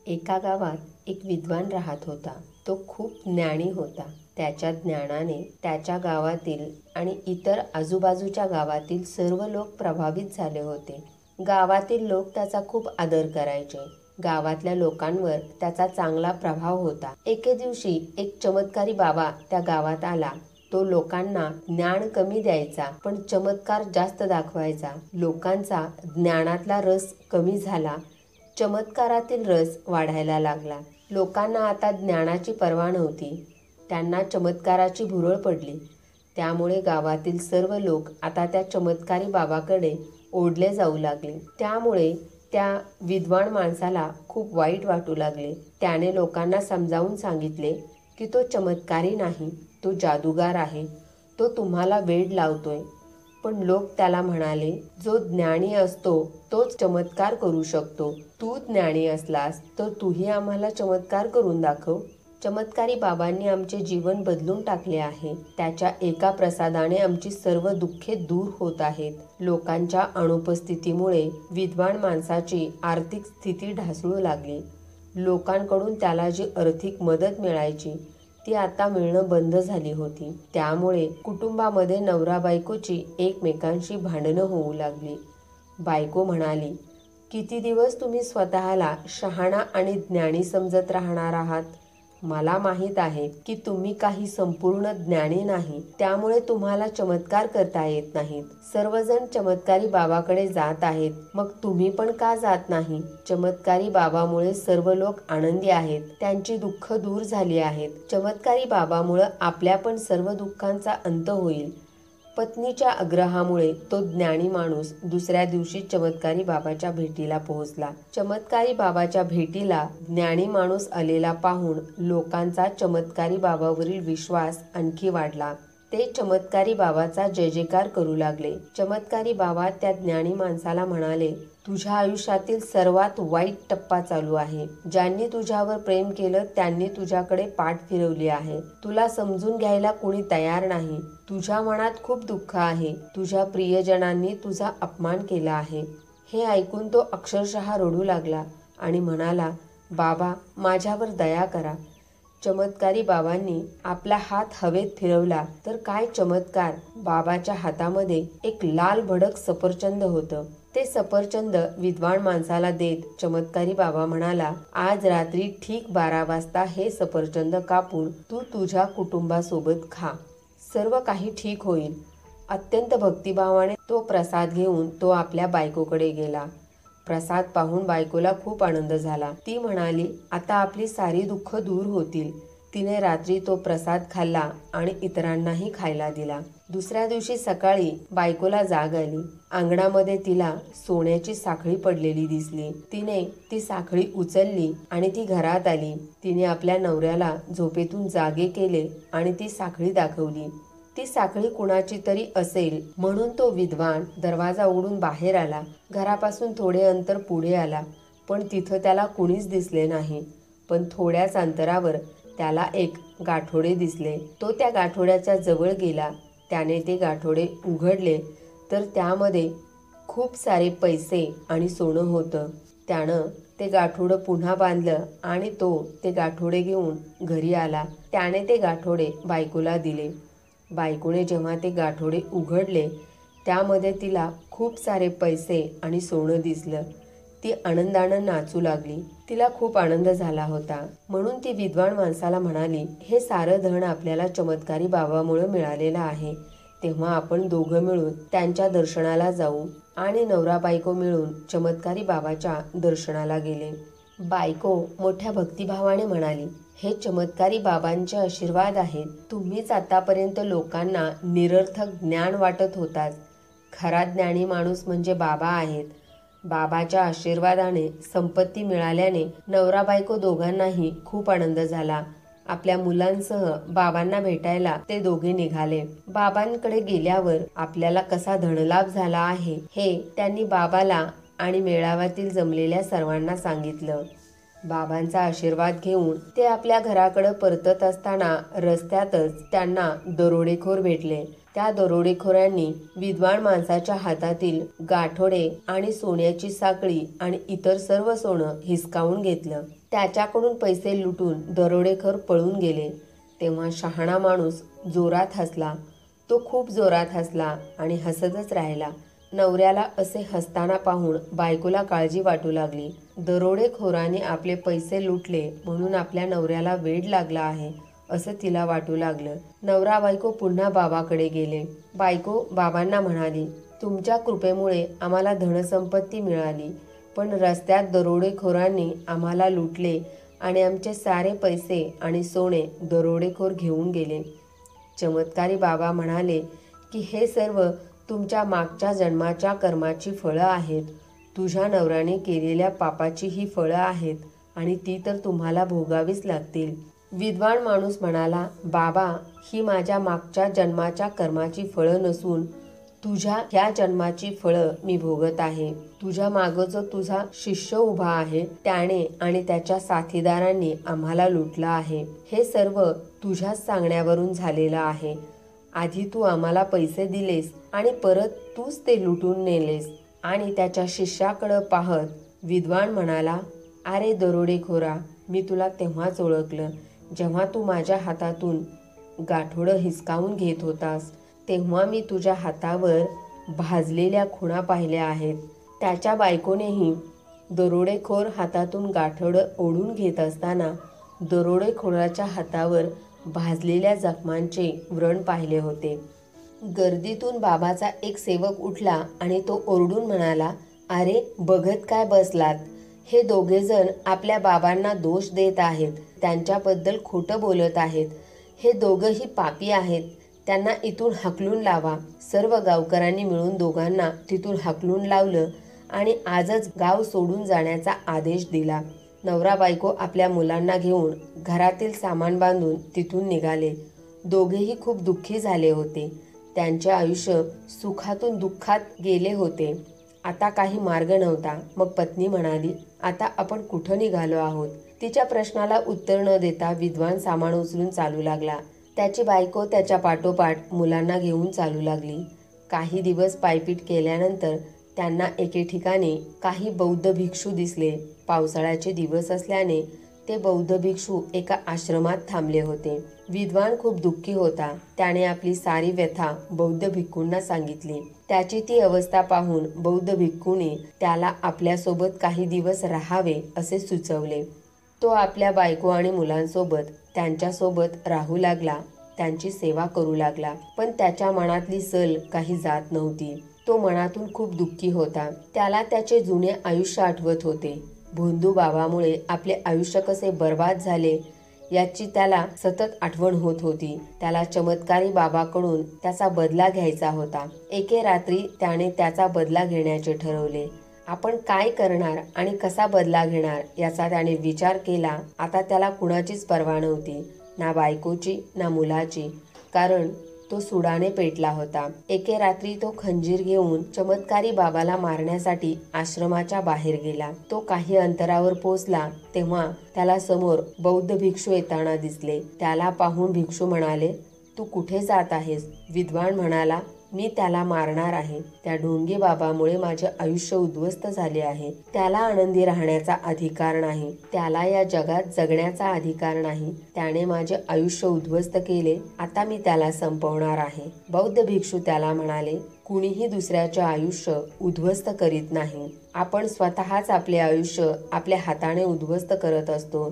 एका गावात एक विद्वान राहत होता. तो खूप ज्ञानी होता. त्याच्या ज्ञानाने त्याच्या गावातील आणि इतर आजूबाजूच्या गावातील सर्व लोक प्रभावित झाले होते. गावातील लोक त्याचा खूप आदर करायचे. गावातल्या लोकांवर त्याचा चांगला प्रभाव होता. एके दिवशी एक चमत्कारी बाबा त्या गावात आला. तो लोकांना ज्ञान कमी द्यायचा, पण चमत्कार जास्त दाखवायचा. लोकांचा ज्ञानातला रस कमी झाला, चमत्कारातील रस वाढायला लागला. लोकांना आता ज्ञानाची पर्वा नव्हती, त्यांना चमत्काराची भुरळ पडली. त्यामुळे गावातील सर्व लोक आता त्या चमत्कारी बाबाकडे ओढले जाऊ लागले. त्यामुळे त्या विद्वान माणसाला खूप वाईट वाटू लागले. त्याने लोकांना समजावून सांगितले की तो चमत्कारी नाही, तो जादूगार आहे. तो तुम्हाला वेड लावतोय. पण लोक त्याला म्हणाले, जो ज्ञानी असतो तोच चमत्कार करू शकतो. तू ज्ञानी असलास तर तूही आम्हाला चमत्कार करून दाखव. चमत्कारी बाबांनी आमचे जीवन बदलून टाकले आहे. त्याच्या एका प्रसादाने आमची सर्व दुःखे दूर होत आहेत. लोकांच्या अनुपस्थितीमुळे विद्वान माणसाची आर्थिक स्थिती ढासळू लागली. लोकांकडून त्याला जी आर्थिक मदत मिळायची ती आता मिळणं बंद झाली होती. त्यामुळे कुटुंबामध्ये नवरा बायकोची एकमेकांशी भांडणं होऊ लागली. बायको म्हणाली, किती दिवस तुम्ही स्वतःला शहाणा आणि ज्ञानी समजत राहणार आहात? मला माहीत आहे की तुम्ही काही संपूर्ण ज्ञानी नाही, त्यामुळे तुम्हाला चमत्कार करता येत नाहीत. सर्वजण चमत्कारी बाबाकडे जात आहेत, मग तुम्ही पण का जात नाही? चमत्कारी बाबामुळे सर्व लोक आनंदी आहेत, त्यांची दुःख दूर झाली आहेत. चमत्कारी बाबामुळे आपल्या पण सर्व दुःखांचा अंत होईल. पत्नीच्या आग्रहामुळे तो ज्ञानी माणूस दुसऱ्या दिवशी चमत्कारी बाबाच्या भेटीला पोहोचला. चमत्कारी बाबाच्या भेटीला ज्ञानी माणूस आलेला पाहून लोकांचा चमत्कारी बाबावरील विश्वास आणखी वाढला. ते चमत्कारी बाबाचा जय जयकार करू लागले. चमत्कारी बाबा त्या ज्ञानी माणसाला म्हणाले, तुझ्या आयुष्यातील सर्वात वाईट टप्पा चालू आहे. ज्यांनी तुझ्यावर प्रेम केलं त्यांनी तुझ्याकडे पाठ फिरवली आहे. तुला समजून घ्यायला कोणी तयार नाही. तुझ्या मनात खूप दुःख आहे. तुझ्या प्रियजनांनी तुझा अपमान केला आहे. हे ऐकून तो अक्षरशः रडू लागला आणि म्हणाला, बाबा माझ्यावर दया करा. चमत्कारी बाबांनी आपला हात हवेत फिरवला तर काय चमत्कार! बाबाच्या हातामध्ये एक लाल भडक सफरचंद होतं. ते सफरचंद विद्वान माणसाला देत चमत्कारी बाबा म्हणाला, आज रात्री ठीक 12 वाजता हे सफरचंद कापून तू तुझ्या कुटुंबासोबत खा. सर्व काही ठीक होईल. अत्यंत भक्तिभावाने तो प्रसाद घेऊन तो आपल्या बायकोकडे गेला. प्रसाद पाहून बायकोला खूप आनंद झाला. ती म्हणाली, आता आपली सारी दुःख दूर होतील. तिने रात्री तो प्रसाद खाल्ला आणि इतरांनाही खायला दिला. दुसऱ्या दिवशी सकाळी बायकोला जाग आली. अंगणामध्ये तिला सोन्याची साखळी पडलेली दिसली. तिने ती साखळी उचलली आणि ती घरात आली. तिने आपल्या नवऱ्याला झोपेतून जागे केले आणि ती साखळी दाखवली. ती साखळी कुणाची तरी असेल म्हणून तो विद्वान दरवाजा उघडून बाहेर आला. घरापासून थोडे अंतर पुढे आला, पण तिथं त्याला कुणीच दिसले नाही. पण थोड्याच अंतरावर त्याला एक गाठोडे दिसले. तो त्या गाठोड्याच्या जवळ गेला. त्याने ते गाठोडे उघडले तर त्यामध्ये खूप सारे पैसे आणि सोनं होतं. त्यानं ते गाठोडं पुन्हा बांधलं आणि तो ते गाठोडे घेऊन घरी आला. त्याने ते गाठोडे बायकोला दिले. बायकोने जेव्हा ते गाठोडे उघडले त्यामध्ये तिला खूप सारे पैसे आणि सोनं दिसलं. ती आनंदानं नाचू लागली. तिला खूप आनंद झाला होता. म्हणून ती विद्वान माणसाला म्हणाली, हे सारं धन आपल्याला चमत्कारी बाबामुळे मिळालेलं आहे. तेव्हा आपण दोघं मिळून त्यांच्या दर्शनाला जाऊ. आणि नवरा बायको मिळून चमत्कारी बाबाच्या दर्शनाला गेले. बायको मोठ्या भक्तिभावाने म्हणाली, हे चमत्कारी बाबांचे आशीर्वाद आहेत. तुम्हीच आतापर्यंत लोकांना निरर्थक ज्ञान वाटत होतात. खरा ज्ञानी माणूस म्हणजे बाबा आहेत. बाबाच्या आशीर्वादाने संपत्ती मिळाल्याने नवरा बायको दोघांनाही खूप आनंद झाला. आपल्या मुलांसह बाबांना भेटायला ते दोघे निघाले. बाबांकडे गेल्यावर आपल्याला कसा धनलाभ झाला आहे हे त्यांनी बाबाला आणि मेळाव्यातील जमलेल्या सर्वांना सांगितलं. बाबांचा आशीर्वाद घेऊन ते आपल्या घराकडे परतत असताना रस्त्यातच त्यांना दरोडेखोर भेटले त्या दरोडेखोरांनी विद्वान माणसाच्या हातातील गाठोडे आणि सोन्याची साखळी आणि इतर सर्व सोनं हिसकावून घेतलं. त्याच्याकडून पैसे लुटून दरोडेखोर पळून गेले. तेव्हा शहाणा माणूस जोरात हसला. तो खूप जोरात हसला आणि हसतच राहिला. नवऱ्याला असे हसताना पाहून बायकोला काळजी वाटू लागली. दरोडेखोराने आपले पैसे लुटले म्हणून आपल्या नवऱ्याला वेड लागला आहे असं तिला वाटू लागलं. नवरा बायको पुन्हा बाबाकडे गेले. बायको बाबांना म्हणाली, तुमच्या कृपेमुळे आम्हाला धनसंपत्ती मिळाली, पण रस्त्यात दरोडेखोरांनी आम्हाला लुटले आणि आमचे सारे पैसे आणि सोने दरोडेखोर घेऊन गेले. चमत्कारी बाबा म्हणाले की हे सर्व तुमच्या मागच्या जन्माच्या कर्माची फळं आहेत. तुझ्या नवऱ्याने केलेल्या पापाची ही फळं आहेत आणि ती तर तुम्हाला भोगावीच लागतील. विद्वान माणूस म्हणाला, बाबा, ही माझ्या मागच्या जन्माच्या कर्माची फळं नसून तुझ्या ह्या जन्माची फळं मी भोगत आहे. तुझ्या मागं जो तुझा शिष्य उभा आहे त्याने आणि त्याच्या साथीदारांनी आम्हाला लुटलं आहे. हे सर्व तुझ्याच सांगण्यावरून झालेलं आहे. आधी तू आम्हाला पैसे दिलेस आणि परत तूच ते लुटून नेलेस. आणि त्याच्या शिष्याकडं पाहत विद्वान म्हणाला, अरे दरोडेखोरा, मी तुला तेव्हाच ओळखलं जेव्हा तू माझ्या हातातून गाठोडं हिसकावून घेत होतास. तेव्हा मी तुझ्या हातावर भाजलेल्या खुणा पाहिल्या आहेत. त्याच्या बायकोनेही दरोडेखोर हातातून गाठोडं ओढून घेत असताना दरोडेखोराच्या हातावर भाजलेल्या जखमांचे व्रण पाहिले होते. गर्दीतून बाबाचा एक सेवक उठला आणि तो ओरडून म्हणाला, अरे बघत काय बसलात? हे दोघेजण आपल्या बाबांना दोष देत आहेत, त्यांच्याबद्दल खोटं बोलत आहेत. हे दोघंही पापी आहेत. त्यांना इथून हाकलून लावा. सर्व गावकऱ्यांनी मिळून दोघांना तिथून हाकलून लावलं आणि आजच गाव सोडून जाण्याचा आदेश दिला. नवरा बायको आपल्या मुलांना घेऊन घरातील सामान बांधून तिथून निघाले. दोघेही खूप दुःखी झाले होते. त्यांचे आयुष्य सुखातून दुःखात गेले होते. आता काही मार्ग नव्हता. मग पत्नी म्हणाली, आता आपण कुठं निघालो आहोत? तिच्या प्रश्नाला उत्तर न देता विद्वान सामान उचलून चालू लागला. त्याची बायको त्याच्या पाठोपाठ मुलांना घेऊन चालू लागली. काही दिवस पायपीट केल्यानंतर त्यांना एके ठिकाणी काही बौद्ध भिक्षू दिसले. पावसाळ्याचे दिवस असल्याने ते बौद्ध भिक्षू एका आश्रमात थांबले होते. विद्वान खूप दुःखी होता. त्याने आपली सारी व्यथा बौद्ध भिक्खूंना सांगितली. त्याची ती अवस्था पाहून बौद्ध भिक्खूने त्याला आपल्यासोबत काही दिवस राहावे असे सुचवले. तो आपल्या बायको आणि मुलांसोबत त्यांच्यासोबत राहू लागला. त्यांची सेवा करू लागला. पण त्याच्या मनातली सल काही जात नव्हती. तो मनातून खूप दुःखी होता. त्याला त्याचे जुने आयुष्य आठवत होते. भोंदू बाबामुळे आपले आयुष्य कसे बर्बाद झाले याची त्याला सतत आठवण होत होती. त्याला चमत्कारी बाबाकडून त्याचा बदला घ्यायचा होता. एके रात्री त्याने त्याचा बदला घेण्याचे ठरवले. आपण काय करणार आणि कसा बदला घेणार याचा त्याने विचार केला. आता त्याला कुणाचीच पर्वा नव्हती, ना बायकोची ना मुलाची, कारण तो सुडाने पेटला होता. एके रात्री तो खंजीर घेऊन चमत्कारी बाबाला मारण्यासाठी आश्रमाच्या बाहेर गेला. तो काही अंतरावर पोहोचला तेव्हा त्याला समोर बौद्ध भिक्षू येताना दिसले. त्याला पाहून भिक्षू म्हणाले, तू कुठे जात आहेस? विद्वान म्हणाला, मी त्याला मारणार आहे. त्या ढोंगी बाबामुळे माझे आयुष्य उद्ध्वस्त झाले आहे. त्याला आनंदी राहण्याचा अधिकार नाही. त्याला या जगात जगण्याचा अधिकार नाही. त्याने माझे आयुष्य उद्ध्वस्त केले. आता मी त्याला संपवणार आहे. बौद्ध भिक्षू त्याला म्हणाले, कुणीही दुसऱ्याचे आयुष्य उद्ध्वस्त करीत नाही. आपण स्वतःच आपले आयुष्य आपल्या हाताने उद्ध्वस्त करत असतो.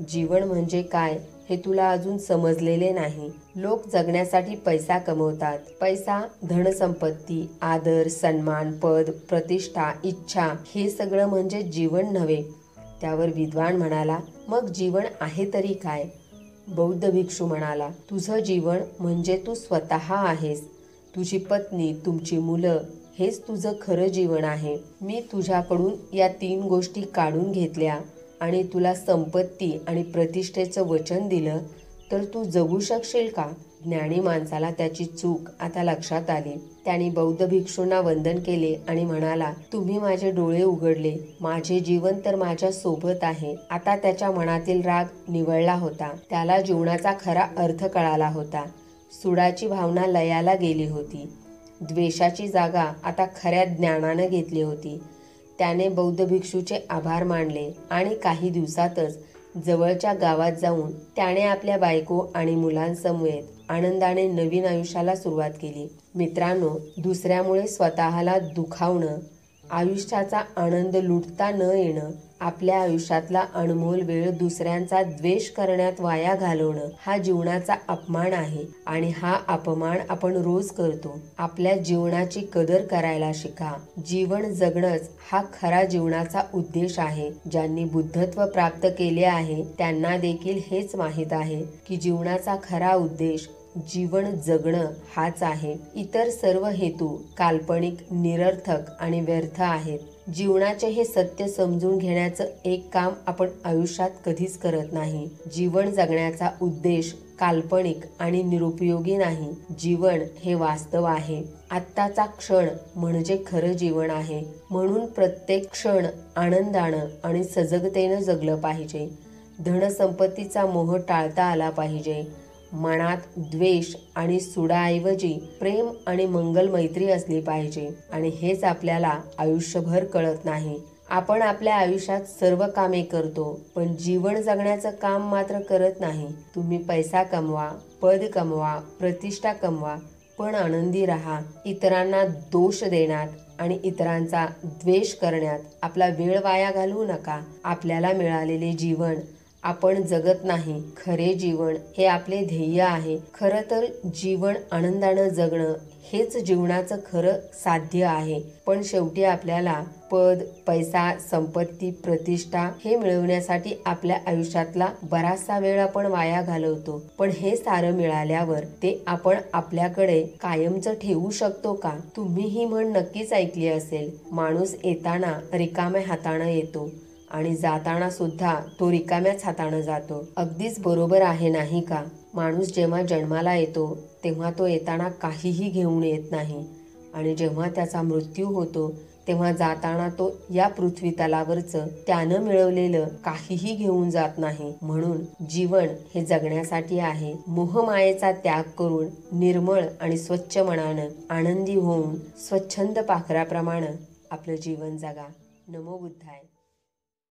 जीवन म्हणजे काय हे तुला अजून समजलेले नाही. लोक जगण्यासाठी पैसा कमवतात. पैसा, धनसंपत्ती, आदर, सन्मान, पद, प्रतिष्ठा, इच्छा हे सगळं म्हणजे जीवन नव्हे. त्यावर विद्वान म्हणाला, मग जीवन आहे तरी काय? बौद्ध भिक्षू म्हणाला, तुझं जीवन म्हणजे तू स्वतः आहेस. तुझी पत्नी, तुमची मुलं हेच तुझं खरं जीवन आहे. मी तुझ्याकडून या 3 गोष्टी काढून घेतल्या आणि तुला संपत्ती आणि प्रतिष्ठेचं वचन दिलं तर तू जगू शकशील का? ज्ञानी माणसाला त्याची चूक आता लक्षात आली. त्याने बौद्ध भिक्षूंना वंदन केले आणि म्हणाला, तुम्ही माझे डोळे उघडले. माझे जीवन तर माझ्या सोबत आहे. आता त्याच्या मनातील राग निवळला होता. त्याला जीवनाचा खरा अर्थ कळाला होता. सुडाची भावना लयाला गेली होती. द्वेषाची जागा आता खऱ्या ज्ञानानं घेतली होती. त्याने बौद्ध भिक्षूचे आभार मानले आणि काही दिवसातच जवळच्या गावात जाऊन त्याने आपल्या बायको आणि मुलांसमवेत आनंदाने नवीन आयुष्याला सुरुवात केली. मित्रांनो, दुसऱ्यामुळे स्वतःला दुखावणं, आयुष्याचा आनंद लुटता न येणं, आपल्या आयुष्यातला अनमोल वेळ दुसऱ्यांचा द्वेष करण्यात वाया घालवणं हा जीवनाचा अपमान आहे आणि हा अपमान आपण रोज करतो. आपल्या जीवनाची कदर करायला शिका. जीवन जगणंच हा खरा जीवनाचा उद्देश आहे. ज्यांनी बुद्धत्व प्राप्त केले आहे त्यांना देखील हेच माहीत आहे की जीवनाचा खरा उद्देश जीवन जगणं हाच आहे. इतर सर्व हेतू काल्पनिक, निरर्थक आणि व्यर्थ आहेत. जीवनाचे हे सत्य समजून घेण्याचं एक काम आपण आयुष्यात कधीच करत नाही. जीवन जगण्याचा उद्देश काल्पनिक आणि निरुपयोगी नाही. जीवन हे वास्तव आहे. आत्ताचा क्षण म्हणजे खरं जीवन आहे. म्हणून प्रत्येक क्षण आनंदानं आणि सजगतेनं जगलं पाहिजे. धनसंपत्तीचा मोह टाळता आला पाहिजे. मनात द्वेष आणि सुडाऐवजी प्रेम आणि मंगल मैत्री असली पाहिजे. आणि हेच आपल्याला आयुष्यभर कळत नाही. आपण आपल्या आयुष्यात सर्व कामे करतो पण जीवन जगण्याचं काम मात्र करत नाही. तुम्ही पैसा कमवा, पद कमवा, प्रतिष्ठा कमवा, पण आनंदी राहा. इतरांना दोष देण्यात आणि इतरांचा द्वेष करण्यात आपला वेळ वाया घालवू नका. आपल्याला मिळालेले जीवन आपण जगत नाही. खरे जीवन हे आपले ध्येय आहे. खरं तर जीवन आनंदानं जगणं हेच जीवनाचं खरं साध्य आहे. पण शेवटी आपल्याला पद, पैसा, संपत्ती, प्रतिष्ठा हे मिळवण्यासाठी आपल्या आयुष्यातला बराचसा वेळ आपण वाया घालवतो. पण हे सारं मिळाल्यावर ते आपण आपल्याकडे कायमचं ठेवू शकतो का? तुम्ही ही म्हण नक्कीच ऐकली असेल, माणूस येताना रिकाम्या हातानं येतो आणि जाताना सुद्धा तो रिकाम्याच हातानं जातो. अगदीच बरोबर आहे नाही का? माणूस जेव्हा जन्माला येतो तेव्हा तो येताना काहीही घेऊन येत नाही आणि जेव्हा त्याचा मृत्यू होतो तेव्हा जाताना तो या पृथ्वी तलावरचं त्यानं मिळवलेलं काहीही घेऊन जात नाही. म्हणून जीवन हे जगण्यासाठी आहे. मोहमायेचा त्याग करून निर्मळ आणि स्वच्छ मनानं आनंदी होऊन स्वच्छंद पाखराप्रमाणे आपलं जीवन जगा. नमो बुद्धाय.